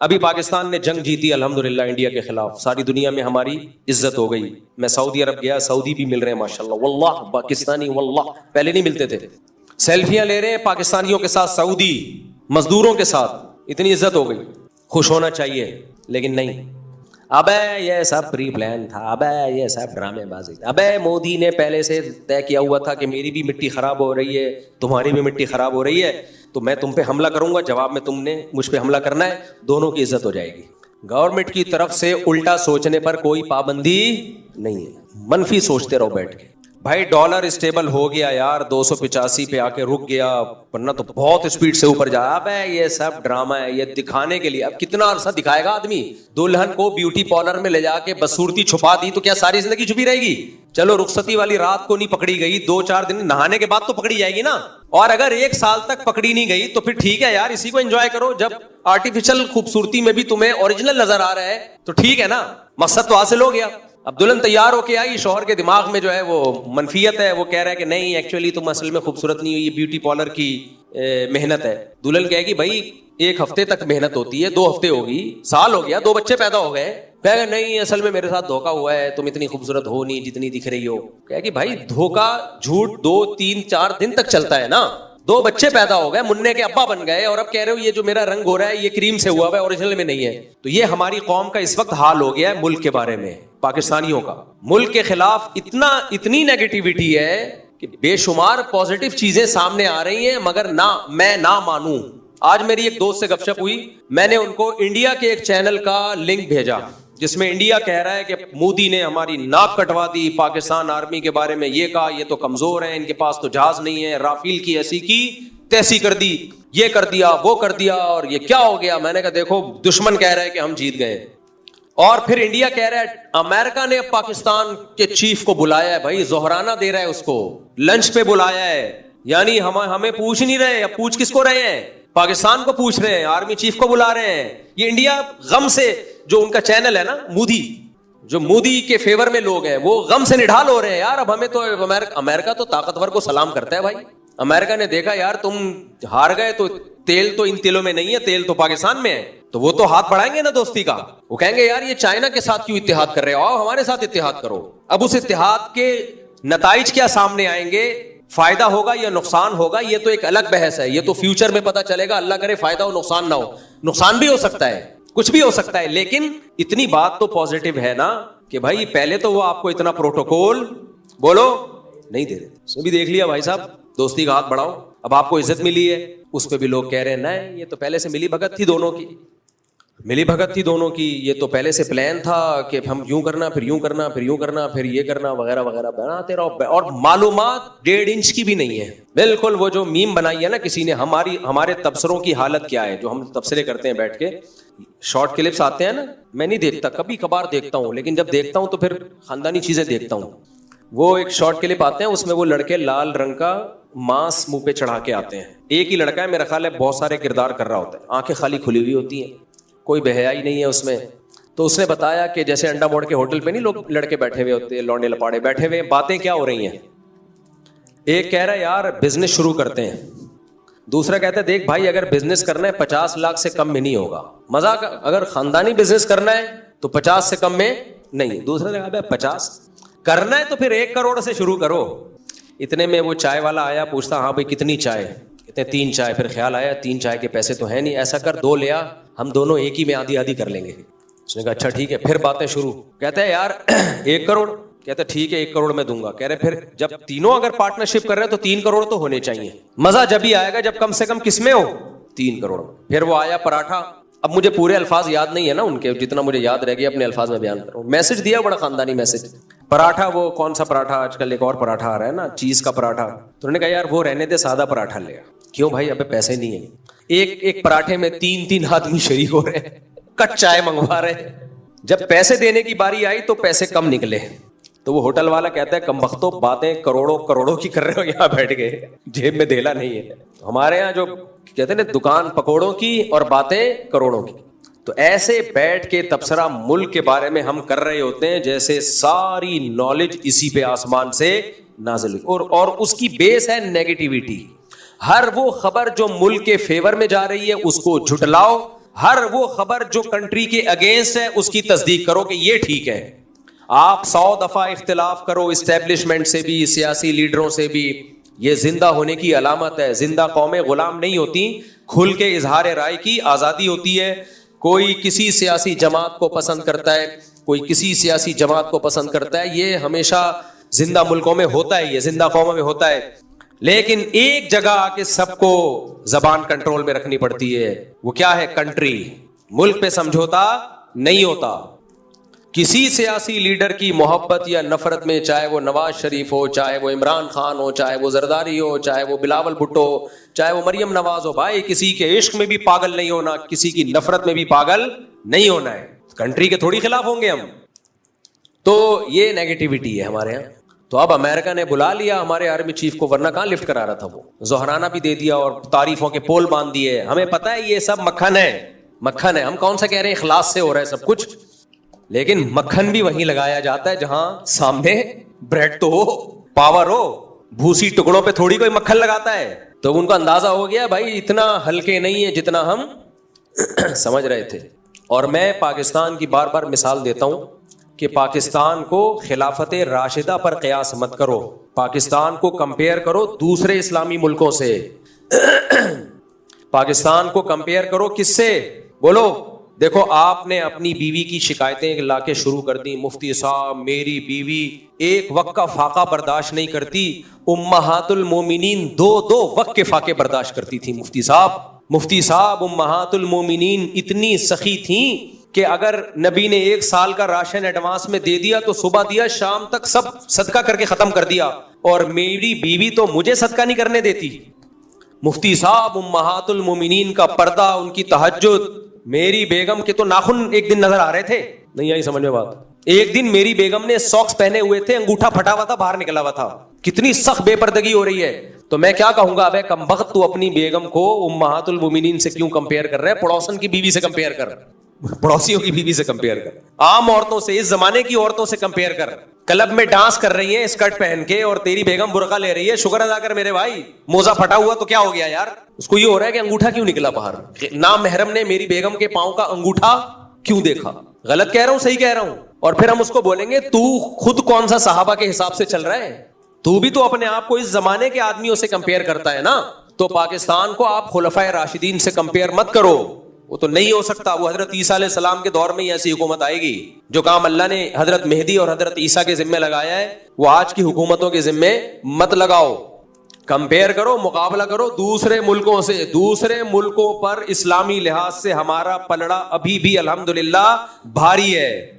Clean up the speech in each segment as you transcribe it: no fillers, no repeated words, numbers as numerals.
ابھی پاکستان نے جنگ جیتی الحمدللہ انڈیا کے خلاف, ساری دنیا میں ہماری عزت ہو گئی. میں سعودی عرب گیا, سعودی بھی مل رہے ہیں ماشاءاللہ, واللہ پاکستانی واللہ پہلے نہیں ملتے تھے. سیلفیاں لے رہے ہیں پاکستانیوں کے ساتھ, سعودی مزدوروں کے ساتھ, اتنی عزت ہو گئی. خوش ہونا چاہیے لیکن نہیں. ابے یہ سب پری پلان تھا, ابے یہ سب ڈرامے بازی تھا, ابے مودی نے پہلے سے طے کیا ہوا تھا کہ میری بھی مٹی خراب ہو رہی ہے, تمہاری بھی مٹی خراب ہو رہی ہے, تو میں تم پہ حملہ کروں گا, جواب میں تم نے مجھ پہ حملہ کرنا ہے, دونوں کی عزت ہو جائے گی. گورنمنٹ کی طرف سے الٹا سوچنے پر کوئی پابندی نہیں ہے, منفی سوچتے رہو بیٹھ کے. بھائی ڈالر اسٹیبل ہو گیا یار, 285 پہ آ کے رک گیا, ورنہ تو بہت اسپیڈ سے اوپر جا. اب یہ سب ڈرامہ ہے, یہ دکھانے کے لیے. اب کتنا عرصہ دکھائے گا آدمی؟ دلہن کو بیوٹی پارلر میں لے جا کے بدصورتی چھپا دی تو کیا ساری زندگی چھپی رہے گی؟ چلو رخصتی والی رات کو نہیں پکڑی گئی, 2-4 دن نہانے کے بعد تو پکڑی جائے گی نا. اور اگر 1 سال تک پکڑی نہیں گئی تو پھر ٹھیک ہے یار, اسی کو انجوائے کرو. جب آرٹیفیشل خوبصورتی میں بھی تمہیں اوریجنل نظر آ رہا ہے تو ٹھیک ہے نا, مقصد تو حاصل ہو گیا. اب دلہن تیار ہو کے آئی, شوہر کے دماغ میں جو ہے وہ منفیت ہے, وہ کہہ رہا ہے کہ نہیں ایکچولی تم اصل میں خوبصورت نہیں ہو, یہ بیوٹی پارلر کی محنت ہے. دلہن کہے گی بھائی 1 ہفتے تک محنت ہوتی ہے, 2 ہفتے ہوگی, سال ہو گیا, 2 بچے پیدا ہو گئے. کہے گا نہیں اصل میں میرے ساتھ دھوکا ہوا ہے, تم اتنی خوبصورت ہو نہیں جتنی دکھ رہی ہو. کہے گی بھائی دھوکا جھوٹ 2-3-4 دن تک چلتا ہے نا, 2 بچے پیدا ہو گئے, مننے کے ابا بن گئے, اور اب کہہ رہے ہو یہ جو میرا رنگ ہو رہا ہے یہ کریم سے ہوا ہے, اوریجنل میں نہیں ہے. تو یہ ہماری قوم کا اس وقت حال ہو گیا ہے ملک کے بارے میں, پاکستانیوں کا. ملک کے خلاف اتنی نیگیٹیوٹی ہے کہ بے شمار پازیٹیو چیزیں سامنے آ رہی ہیں, مگر میں نہ مانوں. آج میری ایک دوست سے گپ شپ ہوئی, میں نے ان کو انڈیا کے ایک چینل کا لنک بھیجا جس میں انڈیا کہہ رہا ہے کہ مودی نے ہماری ناک کٹوا دی, پاکستان آرمی کے بارے میں یہ کہا, یہ تو کمزور ہیں, ان کے پاس تو جہاز نہیں ہے, رافیل کی ایسی کی تیسی کر دی, یہ کر دیا وہ کر دیا, اور یہ کیا ہو گیا. میں نے کہا دیکھو دشمن کہہ رہا ہے کہ ہم جیت گئے, اور پھر انڈیا کہہ رہا ہے امریکہ نے پاکستان کے چیف کو بلایا ہے, بھائی زہرانہ دے رہا ہے اس کو, لنچ پہ بلایا ہے. یعنی ہمیں پوچھ نہیں رہے, اب پوچھ کس کو رہے ہیں؟ پاکستان کو پوچھ رہے ہیں, آرمی چیف کو بلا رہے ہیں. یہ انڈیا غم سے, جو ان کا چینل ہے نا مودی, جو مودی کے فیور میں لوگ ہیں, وہ غم سے نڈھال ہو رہے ہیں یار. اب ہمیں تو امریکہ تو طاقتور کو سلام کرتا ہے بھائی. امریکہ نے دیکھا یار تم ہار گئے تو تیل تو ان تیلوں میں نہیں ہے, تیل تو پاکستان میں ہے, تو وہ تو ہاتھ بڑھائیں گے نا دوستی کا. وہ کہیں گے یار یہ چائنا کے ساتھ کیوں اتحاد کر رہے ہو, آؤ ہمارے ساتھ اتحاد کرو. اب اس اتحاد کے نتائج کیا سامنے آئیں گے, فائدہ ہوگا یا نقصان ہوگا, یہ تو ایک الگ بحث ہے. یہ تو فیوچر میں پتا چلے گا, اللہ کرے فائدہ ہو نقصان نہ ہو. نقصان بھی ہو سکتا ہے, کچھ بھی ہو سکتا ہے, لیکن اتنی بات تو پازیٹیو ہے نا کہ بھائی پہلے تو وہ آپ کو اتنا پروٹوکول بولو نہیں دے رہے, اس بھی دیکھ لیا بھائی صاحب دوستی کا ہاتھ بڑھاؤ, اب آپ کو عزت ملی ہے, اس پہ بھی لوگ کہہ رہے ہیں نہیں یہ تو پہلے سے ملی بھگت تھی دونوں کی, ملی بھگت تھی دونوں کی, یہ تو پہلے سے پلان تھا کہ ہم یوں کرنا پھر یوں کرنا پھر یوں کرنا پھر یہ کرنا وغیرہ وغیرہ بناتے رہو, اور معلومات 1.5 انچ کی بھی نہیں ہے بالکل. وہ جو میم بنائی ہے نا کسی نے, ہمارے تبصروں کی حالت کیا ہے, جو ہم تبصرے کرتے ہیں بیٹھ کے, شارٹ کلپس آتے ہیں نا, میں نہیں دیکھتا, کبھی کبھار دیکھتا ہوں, لیکن جب دیکھتا ہوں تو پھر خاندانی چیزیں دیکھتا ہوں. وہ ایک شارٹ کلپ آتے ہیں, اس میں وہ لڑکے لال رنگ کا ماس منہ پہ چڑھا کے آتے ہیں. ایک ہی لڑکا ہے میرا خیال ہے, بہت سارے کردار کر رہا ہوتا ہے, آنکھیں خالی کھلی ہوئی ہوتی ہیں, کوئی بحیائی نہیں ہے اس میں. تو اس نے بتایا کہ جیسے انڈا موڑ کے ہوٹل پہ نہیں لوگ لڑکے بیٹھے ہوئے ہوتے ہیں, لونڈے لپاڑے بیٹھے ہوئے, باتیں کیا ہو رہی ہیں. ایک کہہ رہا ہے یار بزنس شروع کرتے ہیں, دوسرا کہتا ہے دیکھ بھائی اگر بزنس کرنا ہے 50 لاکھ سے کم میں نہیں ہوگا. مذاق, اگر خاندانی بزنس کرنا ہے تو 50 سے کم میں نہیں. دوسرا نے کہا 50 کرنا ہے تو پھر 1 کروڑ سے شروع کرو. اتنے میں وہ چائے والا آیا, پوچھتا ہاں بھائی کتنی چائے, کہتے 3 چائے. پھر خیال آیا 3 چائے کے پیسے تو ہے نہیں, ایسا کر 2 لیا, ہم دونوں ایک ہی میں آدھی آدھی کر لیں گے. اس نے کہا اچھا ٹھیک ہے. پھر باتیں شروع, کہتا ہے یار 1 کروڑ, کہتا ہے ٹھیک ہے 1 کروڑ میں دوں گا. کہہ رہے پھر جب تینوں اگر پارٹنرشپ کر رہے ہیں تو 3 کروڑ تو ہونے چاہیے. مزہ جب ہی آئے گا جب کم سے کم کس میں ہو, 3 کروڑ. پھر وہ آیا پراٹھا, اب مجھے پورے الفاظ یاد نہیں ہے نا ان کے, جتنا مجھے یاد رہ گیا اپنے الفاظ میں بیان کروں. میسج دیا بڑا خاندانی میسج. پراٹھا, وہ کون سا پراٹھا, آج کل ایک اور پراٹھا آ رہا ہے نا چیز کا پراٹھا. تو انہوں نے کہا یار وہ رہنے دے, سادہ پراٹھا لے. کیوں بھائی, ابے پیسے نہیں ہیں. ایک پراٹھے میں 3 آدمی شریک ہو رہے ہیں, کٹ چائے منگوا رہے ہیں. جب پیسے دینے کی باری آئی تو پیسے کم نکلے. تو وہ ہوٹل والا کہتا ہے کم بختو, باتیں کروڑوں کی کر رہے ہو یہاں بیٹھ گئے, جیب میں دھیلا نہیں ہے. ہمارے یہاں جو کہتے ہیں نا دکان پکوڑوں کی اور باتیں کروڑوں کی. تو ایسے بیٹھ کے تبصرہ ملک کے بارے میں ہم کر رہے ہوتے ہیں جیسے ساری نالج اسی پہ آسمان سے نازل ہوئی, اور اس کی بیس ہے نیگیٹیوٹی. ہر وہ خبر جو ملک کے فیور میں جا رہی ہے اس کو جھٹلاؤ, ہر وہ خبر جو کنٹری کے اگینسٹ ہے اس کی تصدیق کرو کہ یہ ٹھیک ہے. آپ 100 دفعہ اختلاف کرو اسٹیبلشمنٹ سے بھی, سیاسی لیڈروں سے بھی, یہ زندہ ہونے کی علامت ہے. زندہ قومیں غلام نہیں ہوتی, کھل کے اظہار رائے کی آزادی ہوتی ہے. کوئی کسی سیاسی جماعت کو پسند کرتا ہے, کوئی کسی سیاسی جماعت کو پسند کرتا ہے, یہ ہمیشہ زندہ ملکوں میں ہوتا ہے, یہ زندہ قوموں میں ہوتا ہے. لیکن ایک جگہ آ کے سب کو زبان کنٹرول میں رکھنی پڑتی ہے, وہ کیا ہے؟ کنٹری. ملک پہ سمجھوتا نہیں ہوتا. کسی سیاسی لیڈر کی محبت یا نفرت میں, چاہے وہ نواز شریف ہو, چاہے وہ عمران خان ہو, چاہے وہ زرداری ہو, چاہے وہ بلاول بھٹو ہو, چاہے وہ مریم نواز ہو, بھائی کسی کے عشق میں بھی پاگل نہیں ہونا, کسی کی نفرت میں بھی پاگل نہیں ہونا ہے. کنٹری کے تھوڑی خلاف ہوں گے ہم. تو یہ نیگیٹیوٹی ہے ہمارے یہاں. تو اب امریکہ نے بلا لیا ہمارے آرمی چیف کو, ورنہ کہاں لفٹ کرا رہا تھا, وہ زہرانہ بھی دے دیا اور تعریفوں کے پول باندھ دیے. ہمیں پتہ ہے یہ سب مکھن ہے, مکھن ہے. ہم کون سا کہہ رہے ہیں اخلاص سے ہو رہا ہے سب کچھ, لیکن مکھن بھی وہیں لگایا جاتا ہے جہاں سامنے بریڈ تو ہو, پاور ہو. بھوسی ٹکڑوں پہ تھوڑی کوئی مکھن لگاتا ہے. تو ان کو اندازہ ہو گیا بھائی اتنا ہلکے نہیں ہے جتنا ہم سمجھ رہے تھے. اور میں پاکستان کی بار بار مثال دیتا ہوں کہ پاکستان کو خلافت راشدہ پر قیاس مت کرو, پاکستان کو کمپیئر کرو دوسرے اسلامی ملکوں سے. پاکستان کو کمپیئر کرو کس سے؟ بولو. دیکھو آپ نے اپنی بیوی کی شکایتیں لا کے شروع کر دی, مفتی صاحب میری بیوی ایک وقت کا فاقہ برداشت نہیں کرتی. امہات المومنین 2 وقت کے فاقے برداشت کرتی تھی. مفتی صاحب امہات المومنین اتنی سخی تھیں کہ اگر نبی نے 1 سال کا راشن ایڈوانس میں دے دیا تو صبح دیا شام تک سب صدقہ کر کے ختم کر دیا, اور میری بیوی تو مجھے صدقہ نہیں کرنے دیتی. مفتی صاحب امہات المومنین کا پردہ, ان کی تہجد. میری بیگم کے تو ناخن ایک دن نظر آ رہے تھے, نہیں آئی سمجھ میں بات. ایک دن میری بیگم نے ساکس پہنے ہوئے تھے, انگوٹھا پھٹا ہوا تھا, باہر نکلا ہوا تھا. کتنی سخت بے پردگی ہو رہی ہے. تو میں کیا کہوں گا, ابے کمبخت تو اپنی بیگم کو امہات المومنین سے کیوں کمپیئر کر رہے ہیں؟ پڑوسن کی بیوی سے کمپیئر کر, پڑوسیوں کی بیوی سے کمپیئر کر, عام عورتوں سے, اس زمانے کی عورتوں سے کمپیئر کر. کلب میں ڈانس کر رہی ہے اسکرٹ پہن کے اور تیری بیگم برقع لے رہی ہے, شکر ادا کر میرے بھائی. موزہ پھٹا ہوا تو کیا ہو گیا یار, اس کو یہ ہو رہا ہے کہ انگوٹھا کیوں نکلا باہر, نام محرم نے میری بیگم کے پاؤں کا انگوٹھا کیوں دیکھا. غلط کہہ رہا ہوں صحیح کہہ رہا ہوں؟ اور پھر ہم اس کو بولیں گے تو خود کون سا صحابہ کے حساب سے چل رہا ہے, تو بھی تو اپنے آپ کو اس زمانے کے آدمیوں سے کمپیئر کرتا ہے نا. تو پاکستان کو آپ خلفائے راشدین سے کمپیئر مت کرو, وہ تو نہیں ہو سکتا. وہ حضرت عیسیٰ علیہ السلام کے دور میں ہی ایسی حکومت آئے گی. جو کام اللہ نے حضرت مہدی اور حضرت عیسیٰ کے ذمہ لگایا ہے وہ آج کی حکومتوں کے ذمہ مت لگاؤ. کمپیئر کرو, مقابلہ کرو دوسرے ملکوں سے. دوسرے ملکوں پر اسلامی لحاظ سے ہمارا پلڑا ابھی بھی الحمدللہ بھاری ہے.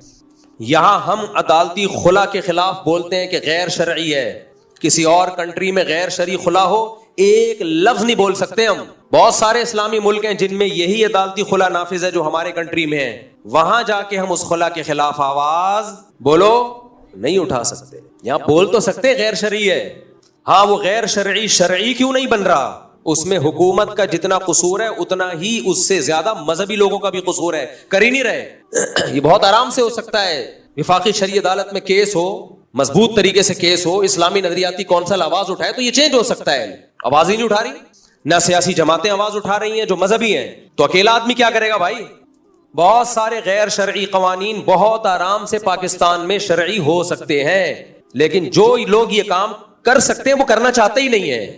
یہاں ہم عدالتی خلا کے خلاف بولتے ہیں کہ غیر شرعی ہے. کسی اور کنٹری میں غیر شرعی خلا ہو, ایک لفظ نہیں بول سکتے ہم. بہت سارے اسلامی ملک ہیں جن میں یہی عدالتی خلا نافذ ہے جو ہمارے کنٹری میں ہے. وہاں جا کے ہم اس خلا کے خلاف آواز بولو نہیں اٹھا سکتے. یہاں بول تو سکتے غیر شرعی ہے, ہاں وہ غیر شرعی شرعی کیوں نہیں بن رہا؟ اس میں حکومت کا جتنا قصور ہے اتنا ہی اس سے زیادہ مذہبی لوگوں کا بھی قصور ہے, کر ہی نہیں رہے. یہ بہت آرام سے ہو سکتا ہے. وفاقی شرعی عدالت میں کیس ہو, مضبوط طریقے سے کیس ہو, اسلامی نظریاتی کونسل آواز اٹھائے تو یہ چینج ہو سکتا ہے. آواز ہی نہیں اٹھا رہی, نہ سیاسی جماعتیں آواز اٹھا رہی ہیں جو مذہبی ہیں, تو اکیلا آدمی کیا کرے گا بھائی؟ بہت سارے غیر شرعی قوانین بہت آرام سے پاکستان میں شرعی ہو سکتے ہیں, لیکن جو لوگ یہ کام کر سکتے ہیں وہ کرنا چاہتے ہی نہیں ہیں.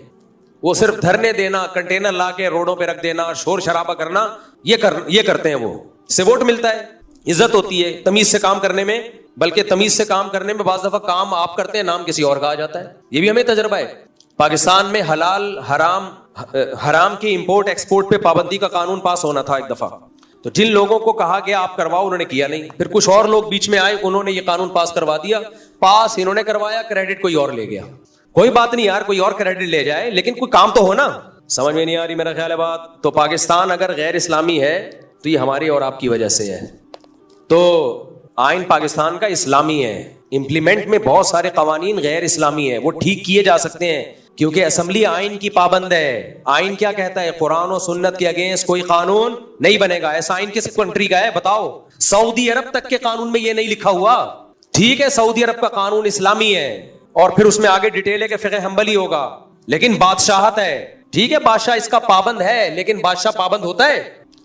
وہ صرف دھرنے دینا, کنٹینر لا کے روڈوں پہ رکھ دینا, شور شرابہ کرنا, یہ کرتے ہیں. وہ سے ووٹ ملتا ہے, عزت ہوتی ہے تمیز سے کام کرنے میں, بلکہ تمیز سے کام کرنے میں بعض دفعہ کام آپ کرتے ہیں نام کسی اور کا آ جاتا ہے. یہ بھی ہمیں تجربہ ہے. پاکستان میں حلال حرام کی امپورٹ ایکسپورٹ پہ پابندی کا قانون پاس ہونا تھا ایک دفعہ, تو جن لوگوں کو کہا گیا آپ کرواؤ انہوں نے کیا نہیں. پھر کچھ اور لوگ بیچ میں آئے, انہوں نے یہ قانون پاس کروا دیا. پاس انہوں نے کروایا, کریڈٹ کوئی اور لے گیا. کوئی بات نہیں یار, کوئی اور کریڈٹ لے جائے, لیکن کوئی کام تو ہو نا. سمجھ میں نہیں آ رہی میرا خیال ہے بات. تو پاکستان اگر غیر اسلامی ہے تو یہ ہماری اور آپ کی وجہ سے ہے. تو آئین پاکستان کا اسلامی ہے, امپلیمنٹ میں بہت سارے قوانین غیر اسلامی ہیں, وہ ٹھیک کیے جا سکتے ہیں کیونکہ اسمبلی آئین کی پابند ہے. آئین کیا کہتا ہے؟ قرآن و سنت کے اگینسٹ کوئی قانون نہیں بنے گا. ایسا آئین کس کنٹری کا ہے بتاؤ؟ سعودی عرب تک کے قانون میں یہ نہیں لکھا ہوا. ٹھیک ہے سعودی عرب کا قانون اسلامی ہے اور پھر اس میں آگے ڈیٹیل ہے کہ فقہ حنبلی ہوگا, لیکن بادشاہت ہے. ٹھیک ہے بادشاہ اس کا پابند ہے, لیکن بادشاہ پابند ہوتا ہے.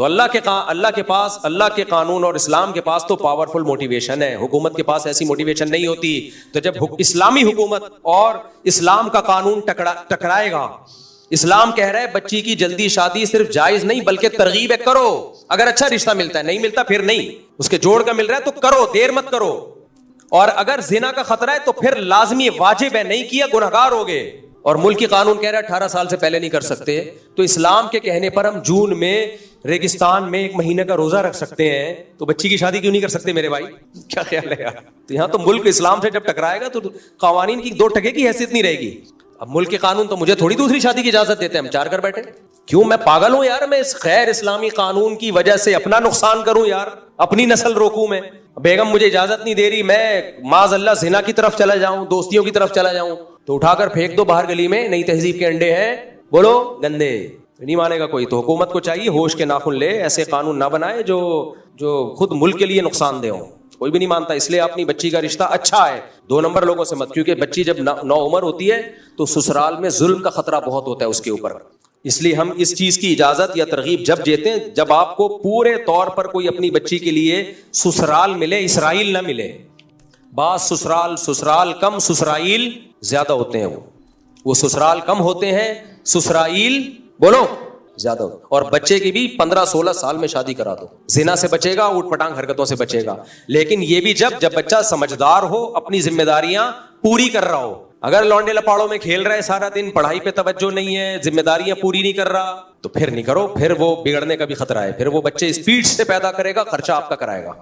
تو اللہ کے قانون اور اسلام کے پاس تو پاورفل موٹیویشن ہے. حکومت کے پاس ایسی موٹیویشن نہیں ہوتی. تو جب اسلامی حکومت اور اسلام کا قانون ٹکرائے گا, اسلام کہہ رہا ہے بچی کی جلدی شادی صرف جائز نہیں بلکہ ترغیب ہے, کرو. اگر اچھا رشتہ ملتا ہے, نہیں ملتا پھر نہیں, اس کے جوڑ کا مل رہا ہے تو کرو, دیر مت کرو. اور اگر زنا کا خطرہ ہے تو پھر لازمی واجب ہے, نہیں کیا گنہگار ہو گئے. اور ملکی قانون کہہ رہا ہے 18 سال سے پہلے نہیں کر سکتے. تو اسلام کے کہنے پر ہم جون میں ریگستان میں 1 مہینے کا روزہ رکھ سکتے ہیں, تو بچی کی شادی کیوں نہیں کر سکتے میرے بھائی؟ کیا خیال ہے یار؟ تو یہاں تو ملک اسلام سے جب ٹکرائے گا تو قوانین کی 2 ٹکے کی حیثیت نہیں رہے گی. اب ملک کے قانون تو مجھے تھوڑی دوسری شادی کی اجازت دیتے ہیں, ہم 4 کر بیٹھے. کیوں میں پاگل ہوں یار؟ میں اس غیر اسلامی قانون کی وجہ سے اپنا نقصان کروں یار, اپنی نسل روکوں میں؟ بیگم مجھے اجازت نہیں دے رہی, میں معاذ اللہ زنا کی طرف چلا جاؤں, دوستیوں کی طرف چلا جاؤں, تو اٹھا کر پھینک دو باہر گلی میں, نئی تہذیب کے انڈے ہیں, بولو گندے. نہیں مانے گا کوئی. تو حکومت کو چاہیے ہوش کے ناخن لے, ایسے قانون نہ بنائے جو خود ملک کے لیے نقصان دہ ہوں. کوئی بھی نہیں مانتا. اس لیے اپنی بچی کا رشتہ اچھا ہے, 2 نمبر لوگوں سے مت, کیونکہ بچی جب نو عمر ہوتی ہے تو سسرال میں ظلم کا خطرہ بہت ہوتا ہے اس کے اوپر. اس لیے ہم اس چیز کی اجازت یا ترغیب جب دیتے ہیں جب آپ کو پورے طور پر کوئی اپنی بچی کے لیے سسرال ملے, اسرائیل نہ ملے. بعض سسرال کم, سسرائیل زیادہ ہوتے ہیں. وہ سسرال کم ہوتے ہیں, سسرائیل بولو زیادہ ہوتے. اور بچے کی بھی 15-16 سال میں شادی کرا دو, زنا سے بچے گا, اوٹ پٹانگ حرکتوں سے بچے گا. لیکن یہ بھی جب بچہ سمجھدار ہو, اپنی ذمہ داریاں پوری کر رہا ہو. اگر لونڈے لپاڑوں میں کھیل رہا ہے سارا دن, پڑھائی پہ توجہ نہیں ہے, ذمہ داریاں پوری نہیں کر رہا, تو پھر نہیں کرو. پھر وہ بگڑنے کا بھی خطرہ ہے. پھر وہ بچے اسپیڈ سے پیدا کرے گا, خرچہ آپ کا کرائے گا.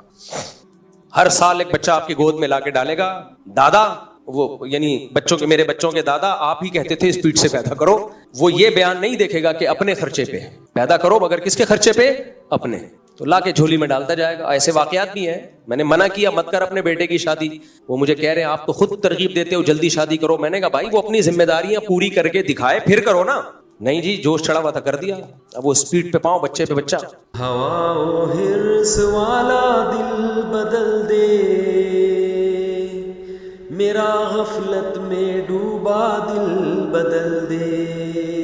ہر سال ایک بچہ آپ کی گود میں لا کے ڈالے گا. دادا, وہ یعنی میرے بچوں کے دادا آپ ہی کہتے تھے اسپیڈ سے پیدا کرو. وہ یہ بیان نہیں دیکھے گا کہ اپنے خرچے پہ پیدا کرو, مگر کس کے خرچے پہ؟ اپنے. تو لا کے جھولی میں ڈالتا جائے گا. ایسے واقعات بھی ہیں. میں نے منع کیا مت کر اپنے بیٹے کی شادی. وہ مجھے کہہ رہے ہیں آپ تو خود ترغیب دیتے ہو جلدی شادی کرو. میں نے کہا بھائی وہ اپنی ذمہ داریاں پوری کر کے دکھائے پھر کرو نا. نہیں جی, جوش چڑھا ہوا تھا کر دیا. اب وہ اسپیڈ پہ پاؤں, بچے پہ بچہ. ہوا و حرص والا دل بدل دے, میرا غفلت میں ڈوبا دل بدل دے.